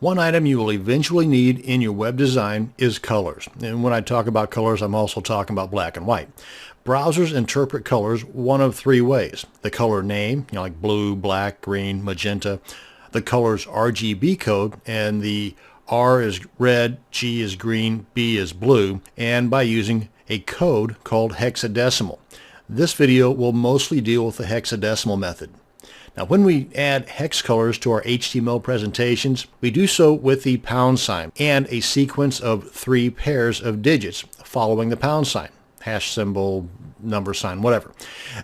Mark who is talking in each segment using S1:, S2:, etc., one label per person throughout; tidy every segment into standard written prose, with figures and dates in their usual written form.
S1: One item you will eventually need in your web design is colors. And when I talk about colors, I'm also talking about black and white. Browsers interpret colors one of three ways. The color name, like blue, black, green, magenta. The color's RGB code, and the R is red, G is green, B is blue, and by using a code called hexadecimal. This video will mostly deal with the hexadecimal method. Now, when we add hex colors to our HTML presentations, we do so with the pound sign and a sequence of 3 pairs of digits following the pound sign, hash symbol, number sign, whatever.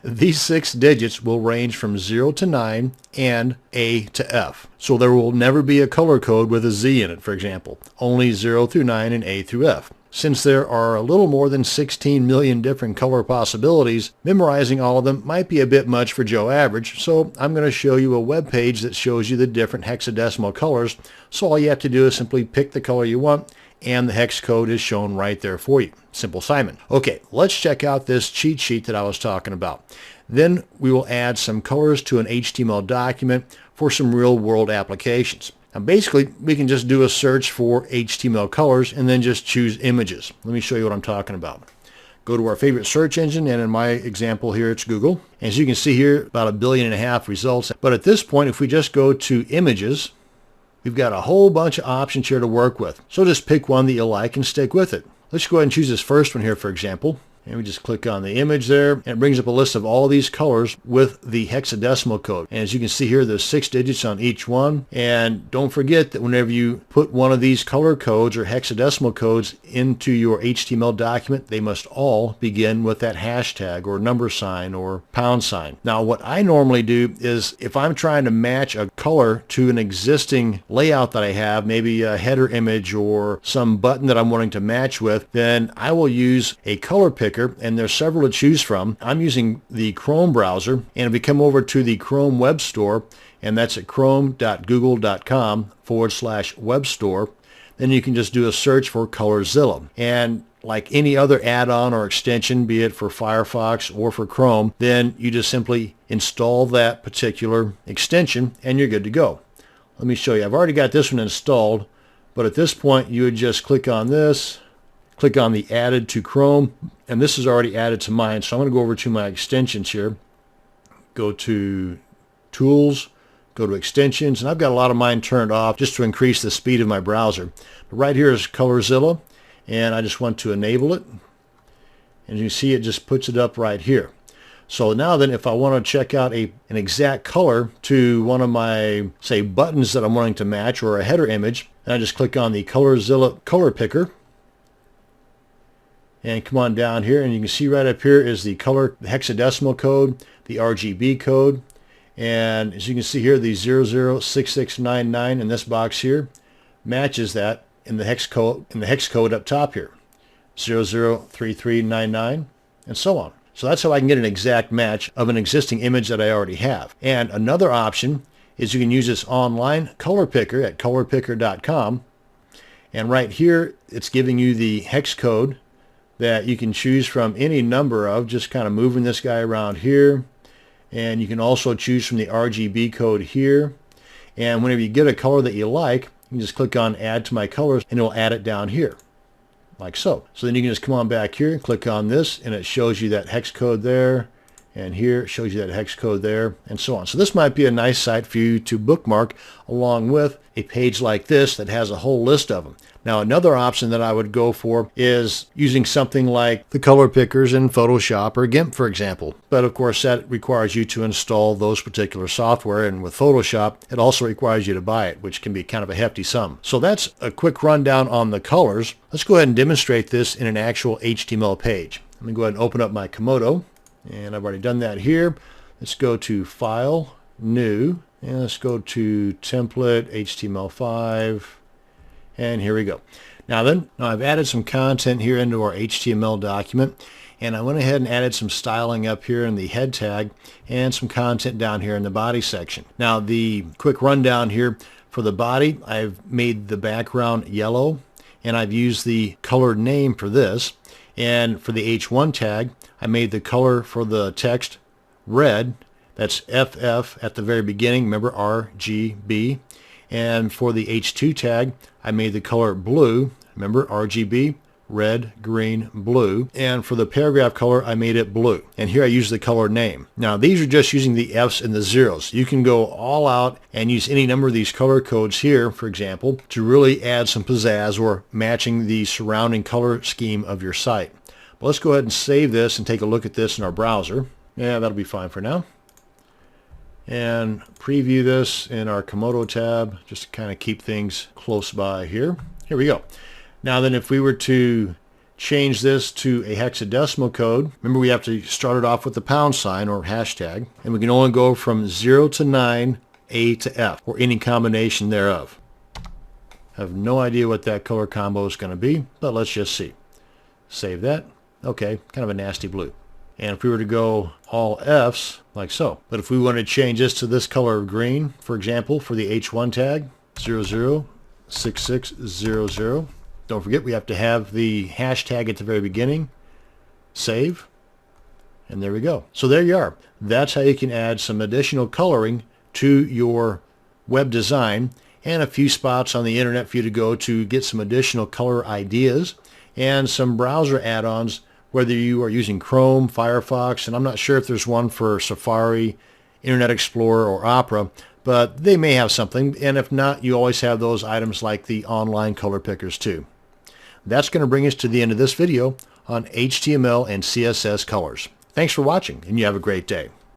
S1: These 6 digits will range from 0 to 9 and A to F. So there will never be a color code with a Z in it, for example. Only 0 through 9 and A through F. Since there are a little more than 16 million different color possibilities, memorizing all of them might be a bit much for Joe Average, so I'm going to show you a web page that shows you the different hexadecimal colors. So all you have to do is simply pick the color you want, and the hex code is shown right there for you. Simple Simon. Okay, let's check out this cheat sheet that I was talking about. Then we will add some colors to an HTML document for some real-world applications. Now basically, we can just do a search for HTML colors and then just choose images. Let me show you what I'm talking about. Go to our favorite search engine, and in my example here, it's Google. As you can see here, about 1.5 billion results. But at this point, if we just go to images, we've got a whole bunch of options here to work with. So just pick one that you like and stick with it. Let's go ahead and choose this first one here, for example. And we just click on the image there, and it brings up a list of all these colors with the hexadecimal code. And as you can see here, there's 6 digits on each one. And don't forget that whenever you put one of these color codes or hexadecimal codes into your HTML document, they must all begin with that hashtag or number sign or pound sign. Now, what I normally do is if I'm trying to match a color to an existing layout that I have, maybe a header image or some button that I'm wanting to match with, then I will use a color picker. And there's several to choose from. I'm using the Chrome browser, and if we come over to the Chrome web store, and that's at chrome.google.com/web store, then you can just do a search for Colorzilla. And like any other add-on or extension, be it for Firefox or for Chrome, then you just simply install that particular extension and you're good to go. Let me show you. I've already got this one installed, but at this point you would just click on this, click on the added to Chrome, and this is already added to mine. So I'm going to go over to my extensions here, go to Tools, go to Extensions, and I've got a lot of mine turned off just to increase the speed of my browser. But right here is Colorzilla, and I just want to enable it. And you see it just puts it up right here. So now then, if I want to check out an exact color to one of my, say, buttons that I'm wanting to match or a header image, and I just click on the Colorzilla color picker, and come on down here, and you can see right up here is the color, the hexadecimal code, the RGB code, and as you can see here, the 006699 in this box here matches that in the hex code up top here, 003399, and so on. So that's how I can get an exact match of an existing image that I already have. And another option is you can use this online color picker at colorpicker.com, and right here it's giving you the hex code that you can choose from any number of, just kind of moving this guy around here. And you can also choose from the RGB code here. And whenever you get a color that you like, you can just click on Add to My Colors, and it'll add it down here, like so. So then you can just come on back here, click on this, and it shows you that hex code there. And here it shows you that hex code there, and so on. So this might be a nice site for you to bookmark along with a page like this that has a whole list of them. Now, another option that I would go for is using something like the color pickers in Photoshop or GIMP, for example. But of course, that requires you to install those particular software, and with Photoshop, it also requires you to buy it, which can be kind of a hefty sum. So that's a quick rundown on the colors. Let's go ahead and demonstrate this in an actual HTML page. Let me go ahead and open up my Komodo, and I've already done that here. Let's go to File, New, and let's go to Template, HTML5. And here we go. Now I've added some content here into our HTML document, and I went ahead and added some styling up here in the head tag and some content down here in the body section. Now the quick rundown here for the body, I've made the background yellow, and I've used the color name for this. And for the H1 tag, I made the color for the text red. That's FF at the very beginning, remember RGB. And for the H2 tag, I made the color blue. Remember, RGB, red, green, blue. And for the paragraph color, I made it blue. And here I use the color name. Now, these are just using the F's and the zeros. You can go all out and use any number of these color codes here, for example, to really add some pizzazz or matching the surrounding color scheme of your site. But let's go ahead and save this and take a look at this in our browser. Yeah, that'll be fine for now. And preview this in our Komodo tab just to kind of keep things close by here. Here we go. Now then, if we were to change this to a hexadecimal code, remember we have to start it off with the pound sign or hashtag, and we can only go from 0 to 9, A to F, or any combination thereof. I have no idea what that color combo is going to be, but let's just see. Save that. Okay, kind of a nasty blue. And if we were to go all F's, like so. But if we want to change this to this color of green, for example, for the H1 tag, 006600. Don't forget, we have to have the hashtag at the very beginning. Save. And there we go. So there you are. That's how you can add some additional coloring to your web design, and a few spots on the internet for you to go to get some additional color ideas and some browser add-ons, whether you are using Chrome, Firefox, and I'm not sure if there's one for Safari, Internet Explorer, or Opera, but they may have something. And if not, you always have those items like the online color pickers too. That's going to bring us to the end of this video on HTML and CSS colors. Thanks for watching, and you have a great day.